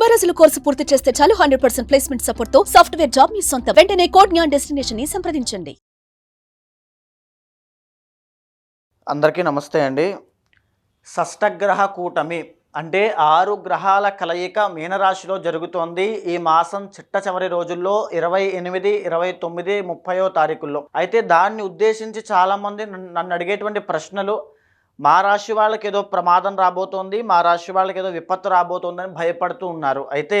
90 రోజుల కోర్సు పూర్తి చేస్తే చాలు 100% ప్లేస్మెంట్ సపోర్ట్ తో సాఫ్ట్వేర్ జాబ్ మీ సొంతం. వెంటనే కోడ్ జ్ఞాన్ డెస్టినేషన్ ని సంప్రదించండి. అందరికీ నమస్తే అండి. షష్టగ్రహ కూటమి అంటే 6 గ్రహాల కలయిక మీనరాశిలో జరుగుతోంది. ఈ మాసం చిట్ట చివరి రోజుల్లో 28, 29, 30వ తారీఖుల్లో. అయితే దాన్ని ఉద్దేశించి చాలామంది నన్ను అడిగేటువంటి ప్రశ్నలు, మా రాశి వాళ్ళకి ఏదో ప్రమాదం రాబోతోంది, మా రాశి వాళ్ళకి ఏదో విపత్తు రాబోతోందని భయపడుతూ ఉన్నారు. అయితే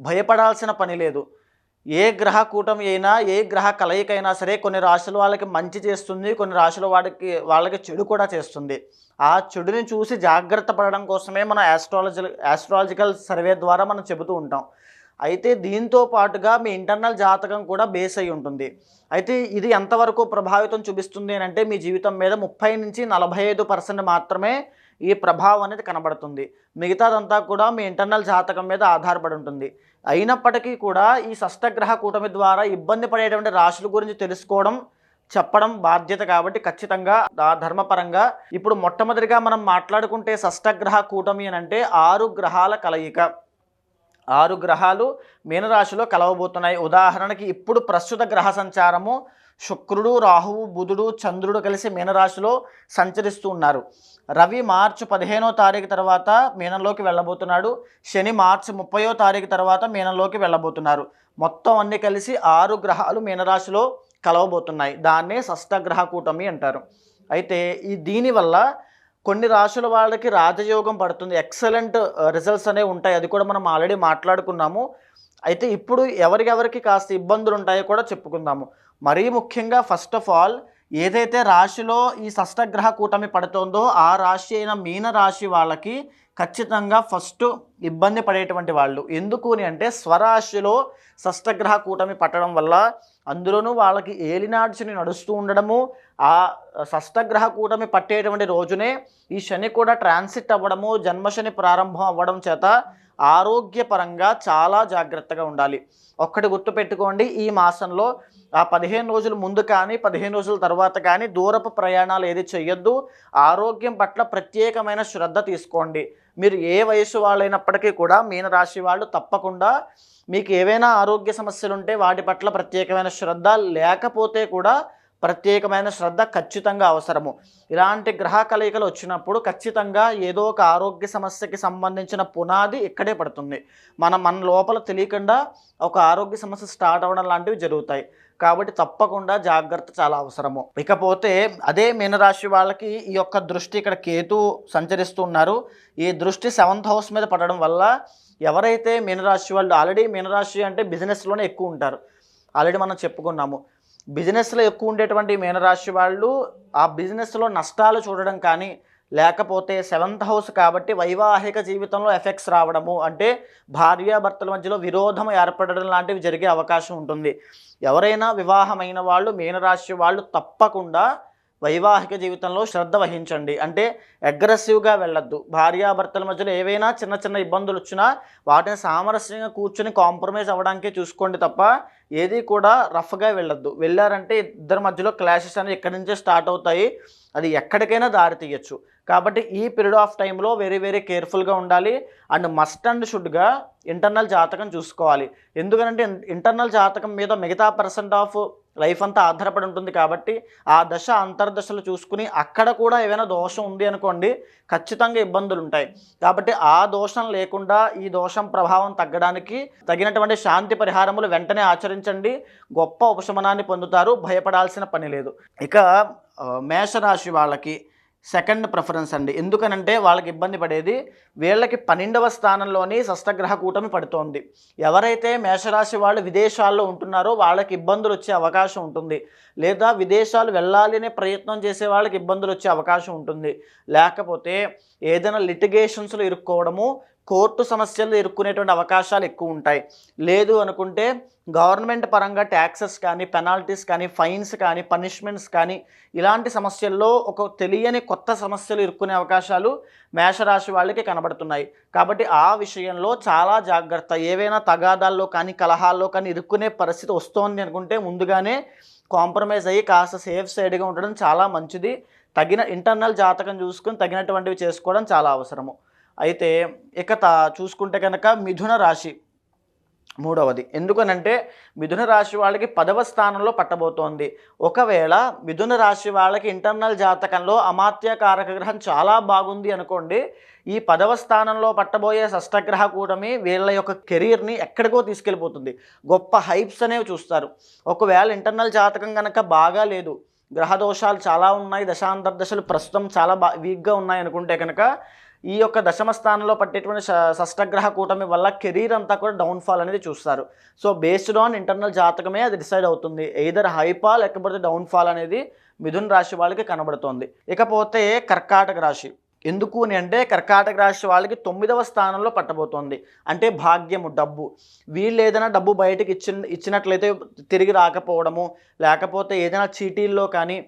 భయపడాల్సిన పని లేదు. ఏ గ్రహ కూటమి అయినా, ఏ గ్రహ కలయిక అయినా సరే కొన్ని రాశుల వాళ్ళకి మంచి చేస్తుంది, కొన్ని రాశుల వాళ్ళకి చెడు కూడా చేస్తుంది. ఆ చెడుని చూసి జాగ్రత్త పడడం కోసమే మన ఆస్ట్రాలజికల్ సర్వే ద్వారా మనం చెబుతూ ఉంటాం. అయితే దీంతో పాటుగా మీ ఇంటర్నల్ జాతకం కూడా బేస్ అయి ఉంటుంది. అయితే ఇది ఎంతవరకు ప్రభావితం చూపిస్తుంది అని అంటే, మీ జీవితం మీద 30 నుంచి 45% మాత్రమే ఈ ప్రభావం అనేది కనబడుతుంది. మిగతాదంతా కూడా మీ ఇంటర్నల్ జాతకం మీద ఆధారపడి ఉంటుంది. అయినప్పటికీ కూడా ఈ షష్టగ్రహ కూటమి ద్వారా ఇబ్బంది పడేటువంటి రాశుల గురించి తెలుసుకోవడం, చెప్పడం బాధ్యత. కాబట్టి ఖచ్చితంగా ధర్మపరంగా ఇప్పుడు మొట్టమొదటిగా మనం మాట్లాడుకుంటే షష్టగ్రహ కూటమి అని అంటే 6 గ్రహాల కలయిక. 6 గ్రహాలు మీనరాశిలో కలవబోతున్నాయి. ఉదాహరణకి ఇప్పుడు ప్రస్తుత గ్రహ సంచారము శుక్రుడు, రాహువు, బుధుడు, చంద్రుడు కలిసి మీనరాశిలో సంచరిస్తూ ఉన్నారు. రవి మార్చి 15వ తారీఖు తర్వాత మీనంలోకి వెళ్ళబోతున్నాడు. శని మార్చి 30వ తారీఖు తర్వాత మీనంలోకి వెళ్ళబోతున్నారు. మొత్తం అన్నీ కలిసి 6 గ్రహాలు మీనరాశిలో కలవబోతున్నాయి. దాన్నే షష్టగ్రహ కూటమి అంటారు. అయితే దీనివల్ల కొన్ని రాశుల వాళ్ళకి రాజయోగం పడుతుంది. ఎక్సలెంట్ రిజల్ట్స్ అనేవి ఉంటాయి. అది కూడా మనం ఆల్రెడీ మాట్లాడుకున్నాము. అయితే ఇప్పుడు ఎవరికి కాస్త ఇబ్బందులు ఉంటాయో కూడా చెప్పుకుందాము. మరీ ముఖ్యంగా ఫస్ట్ ఆఫ్ ఆల్ ఏదైతే రాశిలో ఈ షష్టగ్రహ కూటమి పడుతోందో ఆ రాశి అయిన మీన రాశి వాళ్ళకి ఖచ్చితంగా ఫస్ట్ ఇబ్బంది పడేటువంటి వాళ్ళు. ఎందుకు అని అంటే, స్వరాశిలో షష్టగ్రహ కూటమి పట్టడం వల్ల అందులోనూ వాళ్ళకి ఏలినాటి శని నడుస్తూ ఉండడము, ఆ షష్టగ్రహ కూటమి పట్టేటువంటి రోజునే ఈ శని కూడా ట్రాన్సిట్ అవ్వడము, జన్మశని ప్రారంభం అవ్వడం చేత ఆరోగ్యపరంగా చాలా జాగ్రత్తగా ఉండాలి. ఒక్కటి గుర్తుపెట్టుకోండి, ఈ మాసంలో ఆ 15 రోజుల ముందు కానీ 15 రోజుల తర్వాత కానీ దూరపు ప్రయాణాలు ఏది చేయొద్దు. ఆరోగ్యం పట్ల ప్రత్యేకమైన శ్రద్ధ తీసుకోండి. మీరు ఏ వయసు వాళ్ళైనప్పటికీ కూడా మీనరాశి వాళ్ళు తప్పకుండా మీకు ఏవైనా ఆరోగ్య సమస్యలు ఉంటే వాటి పట్ల ప్రత్యేకమైన శ్రద్ధ, లేకపోతే కూడా ప్రత్యేకమైన శ్రద్ధ ఖచ్చితంగా అవసరము. ఇలాంటి గ్రహ కలయికలు వచ్చినప్పుడు ఖచ్చితంగా ఏదో ఒక ఆరోగ్య సమస్యకి సంబంధించిన పునాది ఇక్కడే పడుతుంది. మన లోపల తెలియకుండా ఒక ఆరోగ్య సమస్య స్టార్ట్ అవ్వడం లాంటివి జరుగుతాయి. కాబట్టి తప్పకుండా జాగ్రత్త చాలా అవసరము. ఇకపోతే అదే మీనరాశి వాళ్ళకి ఈ యొక్క దృష్టి, ఇక్కడ కేతు సంచరిస్తూ ఉన్నారు. ఈ దృష్టి 7th హౌస్ మీద పడడం వల్ల ఎవరైతే మీనరాశి వాళ్ళు, ఆల్రెడీ మీనరాశి అంటే బిజినెస్లోనే ఎక్కువ ఉంటారు, ఆల్రెడీ మనం చెప్పుకున్నాము. బిజినెస్లో ఎక్కువ ఉండేటువంటి మీనరాశి వాళ్ళు ఆ బిజినెస్లో నష్టాలు చూడడం కానీ, లేకపోతే 7th హౌస్ కాబట్టి వైవాహిక జీవితంలో ఎఫెక్ట్స్ రావడము, అంటే భార్యాభర్తల మధ్యలో విరోధం ఏర్పడడం లాంటివి జరిగే అవకాశం ఉంటుంది. ఎవరైనా వివాహమైన వాళ్ళు మీనరాశి వాళ్ళు తప్పకుండా వైవాహిక జీవితంలో శ్రద్ధ వహించండి. అంటే అగ్రెసివ్గా వెళ్ళొద్దు. భార్యాభర్తల మధ్యలో ఏవైనా చిన్న చిన్న ఇబ్బందులు వచ్చినా వాటిని సామరస్యంగా కూర్చొని కాంప్రమైజ్ అవ్వడానికే చూసుకోండి తప్ప ఏది కూడా రఫ్గా వెళ్ళొద్దు. వెళ్ళారంటే ఇద్దరి మధ్యలో క్లాషెస్ అనేవి ఇక్కడి నుంచే స్టార్ట్ అవుతాయి. అది ఎక్కడికైనా దారి తీయచ్చు. కాబట్టి ఈ పీరియడ్ ఆఫ్ టైంలో వెరీ కేర్ఫుల్గా ఉండాలి. అండ్ మస్ట్ అండ్ షుడ్గా ఇంటర్నల్ జాతకం చూసుకోవాలి. ఎందుకంటే ఇంటర్నల్ జాతకం మీద మిగతా పర్సెంట్ ఆఫ్ లైఫ్ అంతా ఆధారపడి ఉంటుంది. కాబట్టి ఆ దశ అంతర్దశలు చూసుకుని అక్కడ కూడా ఏమైనా దోషం ఉంది అనుకోండి, ఖచ్చితంగా ఇబ్బందులు ఉంటాయి. కాబట్టి ఆ దోషం లేకుండా ఈ దోషం ప్రభావం తగ్గడానికి తగినటువంటి శాంతి పరిహారములు వెంటనే ఆచరించండి. గొప్ప ఉపశమనాన్ని పొందుతారు. భయపడాల్సిన పని లేదు. ఇక మేషరాశి వాళ్ళకి సెకండ్ ప్రిఫరెన్స్ అండి. ఎందుకనంటే వాళ్ళకి ఇబ్బంది పడేది, వీళ్ళకి 12వ స్థానంలోని షష్టగ్రహ కూటమి పడుతోంది. ఎవరైతే మేషరాశి వాళ్ళు విదేశాల్లో ఉంటున్నారో వాళ్ళకి ఇబ్బందులు వచ్చే అవకాశం ఉంటుంది. లేదా విదేశాలు వెళ్ళాలి అనే ప్రయత్నం చేసే వాళ్ళకి ఇబ్బందులు వచ్చే అవకాశం ఉంటుంది. లేకపోతే ఏదైనా లిటిగేషన్స్లో ఇరుక్కోవడము, కోర్టు సమస్యలు ఇరుక్కునేటువంటి అవకాశాలు ఎక్కువ ఉంటాయి. లేదు అనుకుంటే గవర్నమెంట్ పరంగా ట్యాక్సెస్ కానీ, పెనాల్టీస్ కానీ, ఫైన్స్ కానీ, పనిష్మెంట్స్ కానీ ఇలాంటి సమస్యల్లో ఒక తెలియని కొత్త సమస్యలు ఇరుక్కునే అవకాశాలు మేషరాశి వాళ్ళకి కనబడుతున్నాయి. కాబట్టి ఆ విషయంలో చాలా జాగ్రత్త. ఏవైనా తగాదాల్లో కానీ, కలహాల్లో కానీ ఇరుక్కునే పరిస్థితి వస్తోంది అనుకుంటే ముందుగానే కాంప్రమైజ్ అయ్యి కాస్త సేఫ్ సైడ్గా ఉండడం చాలా మంచిది. తగిన ఇంటర్నల్ జాతకం చూసుకుని తగినటువంటివి చేసుకోవడం చాలా అవసరము. అయితే ఇక చూసుకుంటే కనుక మిథున రాశి మూడవది. ఎందుకనంటే మిథున రాశి వాళ్ళకి 10వ స్థానంలో పట్టబోతోంది. ఒకవేళ మిథున రాశి వాళ్ళకి ఇంటర్నల్ జాతకంలో అమాత్య కారక గ్రహం చాలా బాగుంది అనుకోండి, ఈ 10వ స్థానంలో పట్టబోయే షష్టగ్రహ కూటమి వీళ్ళ యొక్క కెరీర్ని ఎక్కడికో తీసుకెళ్ళిపోతుంది. గొప్ప హైప్స్ అనేవి చూస్తారు. ఒకవేళ ఇంటర్నల్ జాతకం కనుక బాగా లేదు, గ్రహ దోషాలు చాలా ఉన్నాయి, దశాంతర్దశలు ప్రస్తుతం చాలా వీక్గా ఉన్నాయి అనుకుంటే కనుక ఈ యొక్క దశమ స్థానంలో పట్టేటువంటి షష్టగ్రహ కూటమి వల్ల కెరీర్ అంతా కూడా డౌన్ఫాల్ అనేది చూస్తారు. సో బేస్డ్ ఆన్ ఇంటర్నల్ జాతకమే అది డిసైడ్ అవుతుంది. ఎయిదర్ హైపా లేకపోతే డౌన్ఫాల్ అనేది మిథున రాశి వాళ్ళకి కనబడుతోంది. ఇకపోతే కర్కాటక రాశి. ఎందుకు అని అంటే కర్కాటక రాశి వాళ్ళకి 9వ స్థానంలో పట్టబోతోంది. అంటే భాగ్యము, డబ్బు. వీళ్ళు ఏదైనా డబ్బు బయటకు ఇచ్చినట్లయితే తిరిగి రాకపోవడము, లేకపోతే ఏదైనా చీటీల్లో కానీ,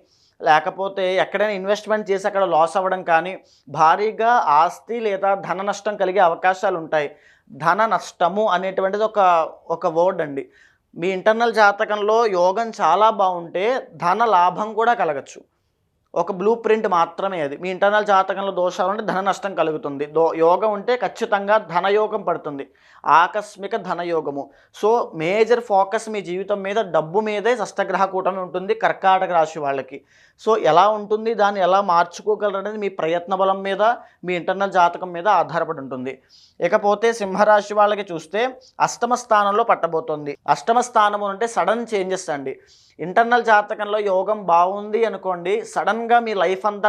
లేకపోతే ఎక్కడైనా ఇన్వెస్ట్మెంట్ చేసి అక్కడ లాస్ అవ్వడం కానీ, భారీగా ఆస్తి లేదా ధన నష్టం కలిగే అవకాశాలు ఉంటాయి. ధన నష్టము అనేటువంటిది ఒక వర్డ్ అండి. మీ ఇంటర్నల్ జాతకంలో యోగం చాలా బాగుంటే ధన లాభం కూడా కలగచ్చు. ఒక బ్లూ ప్రింట్ మాత్రమే అది. మీ ఇంటర్నల్ జాతకంలో దోషాలు ఉంటే ధన నష్టం కలుగుతుంది. యోగం ఉంటే ఖచ్చితంగా ధనయోగం పడుతుంది, ఆకస్మిక ధనయోగము. సో మేజర్ ఫోకస్ మీ జీవితం మీద, డబ్బు మీదే షష్టగ్రహ కూటమి ఉంటుంది కర్కాటక రాశి వాళ్ళకి. సో ఎలా ఉంటుంది, దాన్ని ఎలా మార్చుకోగలరు అనేది మీ ప్రయత్న బలం మీద, మీ ఇంటర్నల్ జాతకం మీద ఆధారపడి ఉంటుంది. ఇకపోతే సింహరాశి వాళ్ళకి చూస్తే 8వ స్థానంలో పట్టబోతోంది. 8వ స్థానము అంటే సడన్ చేంజెస్ అండి. ఇంటర్నల్ జాతకంలో యోగం బాగుంది అనుకోండి, సడన్గా మీ లైఫ్ అంతా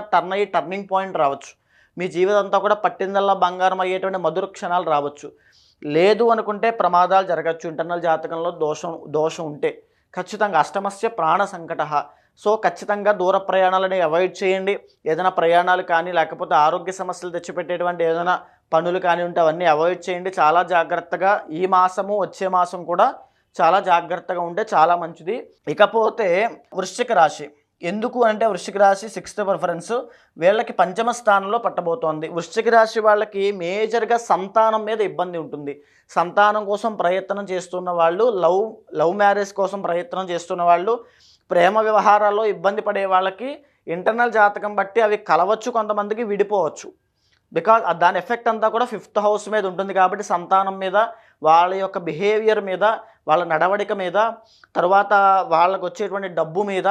టర్నింగ్ పాయింట్ రావచ్చు. మీ జీవితం అంతా కూడా పట్టిందల్లా బంగారం అయ్యేటువంటి మధుర క్షణాలు రావచ్చు. లేదు అనుకుంటే ప్రమాదాలు జరగచ్చు. ఇంటర్నల్ జాతకంలో దోషం ఉంటే ఖచ్చితంగా అష్టమస్య ప్రాణ సంకట. సో ఖచ్చితంగా దూర ప్రయాణాలని అవాయిడ్ చేయండి. ఏదైనా ప్రయాణాలు కానీ, లేకపోతే ఆరోగ్య సమస్యలు తెచ్చిపెట్టేటువంటి ఏదైనా పనులు కానీ ఉంటే అవన్నీ అవాయిడ్ చేయండి. చాలా జాగ్రత్తగా ఈ మాసము, వచ్చే మాసం కూడా చాలా జాగ్రత్తగా ఉంటే చాలా మంచిది. ఇకపోతే వృశ్చిక రాశి. ఎందుకు అంటే వృశ్చిక రాశి 6th ప్రిఫరెన్స్ వీళ్ళకి 5వ స్థానంలో పట్టబోతోంది. వృశ్చిక రాశి వాళ్ళకి మేజర్గా సంతానం మీద ఇబ్బంది ఉంటుంది. సంతానం కోసం ప్రయత్నం చేస్తున్న వాళ్ళు, లవ్ మ్యారేజ్ కోసం ప్రయత్నం చేస్తున్న వాళ్ళు, ప్రేమ వ్యవహారాల్లో ఇబ్బంది పడే వాళ్ళకి ఇంటర్నల్ జాతకం బట్టి అవి కలవచ్చు, కొంతమందికి విడిపోవచ్చు. బికాజ్ దాని ఎఫెక్ట్ అంతా కూడా 5th హౌస్ మీద ఉంటుంది. కాబట్టి సంతానం మీద, వాళ్ళ యొక్క బిహేవియర్ మీద, వాళ్ళ నడవడిక మీద, తర్వాత వాళ్ళకు వచ్చేటువంటి డబ్బు మీద,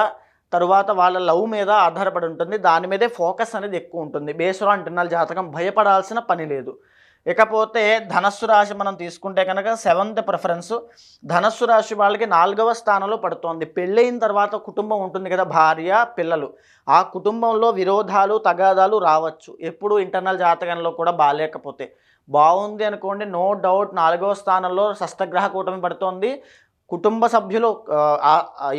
తరువాత వాళ్ళ లవ్ మీద ఆధారపడి ఉంటుంది. దాని మీదే ఫోకస్ అనేది ఎక్కువ ఉంటుంది. బేస్డ్ ఆన్ ఇంటర్నల్ జాతకం, భయపడాల్సిన పని లేదు. ఇకపోతే ధనస్సు రాశి మనం తీసుకుంటే కనుక 7th ప్రిఫరెన్స్. ధనస్సు రాశి వాళ్ళకి 4వ స్థానంలో పడుతోంది. పెళ్ళైన తర్వాత కుటుంబం ఉంటుంది కదా, భార్య పిల్లలు. ఆ కుటుంబంలో విరోధాలు, తగాదాలు రావచ్చు. ఎప్పుడు ఇంటర్నల్ జాతకంలో కూడా బాగాలేకపోతే. బాగుంది అనుకోండి, నో డౌట్ 4వ స్థానంలో షష్టగ్రహ కూటమి పడుతోంది. కుటుంబ సభ్యులు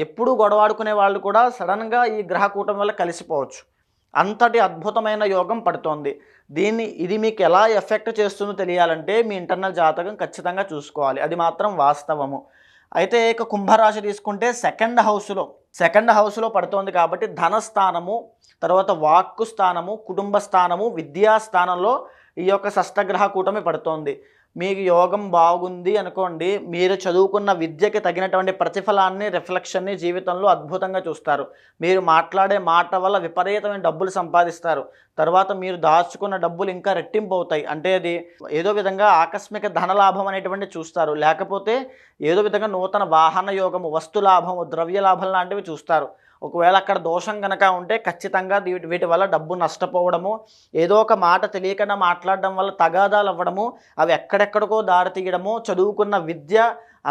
ఎప్పుడూ గొడవాడుకునే వాళ్ళు కూడా సడన్గా ఈ గ్రహ కూటమి వల్ల కలిసిపోవచ్చు. అంతటి అద్భుతమైన యోగం పడుతోంది. ఇది మీకు ఎలా ఎఫెక్ట్ చేస్తుందో తెలియాలంటే మీ ఇంటర్నల్ జాతకం ఖచ్చితంగా చూసుకోవాలి. అది మాత్రం వాస్తవము. అయితే ఇక కుంభరాశి తీసుకుంటే సెకండ్ హౌస్లో పడుతోంది కాబట్టి ధనస్థానము, తర్వాత వాక్కు స్థానము, కుటుంబ స్థానము, విద్యా స్థానంలో ఈ యొక్క షష్టగ్రహ కూటమి పడుతోంది. మీకు యోగం బాగుంది అనుకోండి, మీరు చదువుకున్న విద్యకి తగినటువంటి ప్రతిఫలాన్ని, రిఫ్లెక్షన్ని జీవితంలో అద్భుతంగా చూస్తారు. మీరు మాట్లాడే మాట వల్ల విపరీతమైన డబ్బులు సంపాదిస్తారు. తర్వాత మీరు దాచుకున్న డబ్బులు ఇంకా రెట్టింపు అవుతాయి. అంటే అది ఏదో విధంగా ఆకస్మిక ధనలాభం అనేటువంటి చూస్తారు. లేకపోతే ఏదో విధంగా నూతన వాహన యోగము, వస్తు లాభము, ద్రవ్య లాభం లాంటివి చూస్తారు. ఒకవేళ అక్కడ దోషం కనుక ఉంటే ఖచ్చితంగా వీటి వల్ల డబ్బు నష్టపోవడము, ఏదో ఒక మాట తెలియకుండా మాట్లాడడం వల్ల తగాదాలు అవ్వడము, అవి ఎక్కడెక్కడికో దారి తీయడము, చదువుకున్న విద్య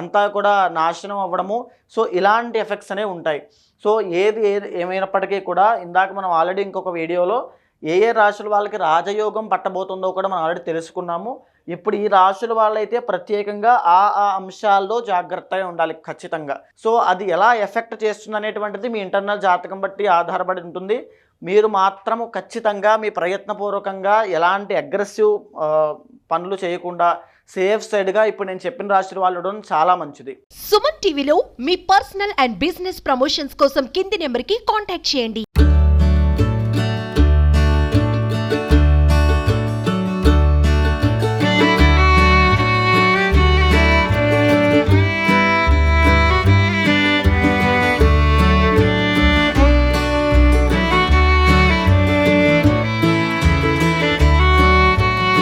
అంతా కూడా నాశనం అవ్వడము. సో ఇలాంటి ఎఫెక్ట్స్ అనేవి ఉంటాయి. సో ఏది ఏమైనప్పటికీ కూడా ఇందాక మనం ఆల్రెడీ ఇంకొక వీడియోలో ఏ రాశుల వాళ్ళకి రాజయోగం పట్టబోతుందో కూడా మనం ఆల్రెడీ తెలుసుకున్నాము. ఇప్పుడు ఈ రాశుల వాళ్ళైతే ప్రత్యేకంగా ఆ అంశాల్లో జాగ్రత్తగా ఉండాలి ఖచ్చితంగా. సో అది ఎలా ఎఫెక్ట్ చేస్తుంది అనేటువంటిది మీ ఇంటర్నల్ జాతకం బట్టి ఆధారపడి ఉంటుంది. మీరు మాత్రము ఖచ్చితంగా మీ ప్రయత్నపూర్వకంగా ఎలాంటి అగ్రెసివ్ పనులు చేయకుండా సేఫ్ సైడ్గా ఇప్పుడు నేను చెప్పిన రాశుల వాళ్ళు ఉండడం చాలా మంచిది. సుమన్ టీవీలో మీ పర్సనల్ అండ్ బిజినెస్ ప్రమోషన్స్ కోసం కింది నెంబర్కి కాంటాక్ట్ చేయండి.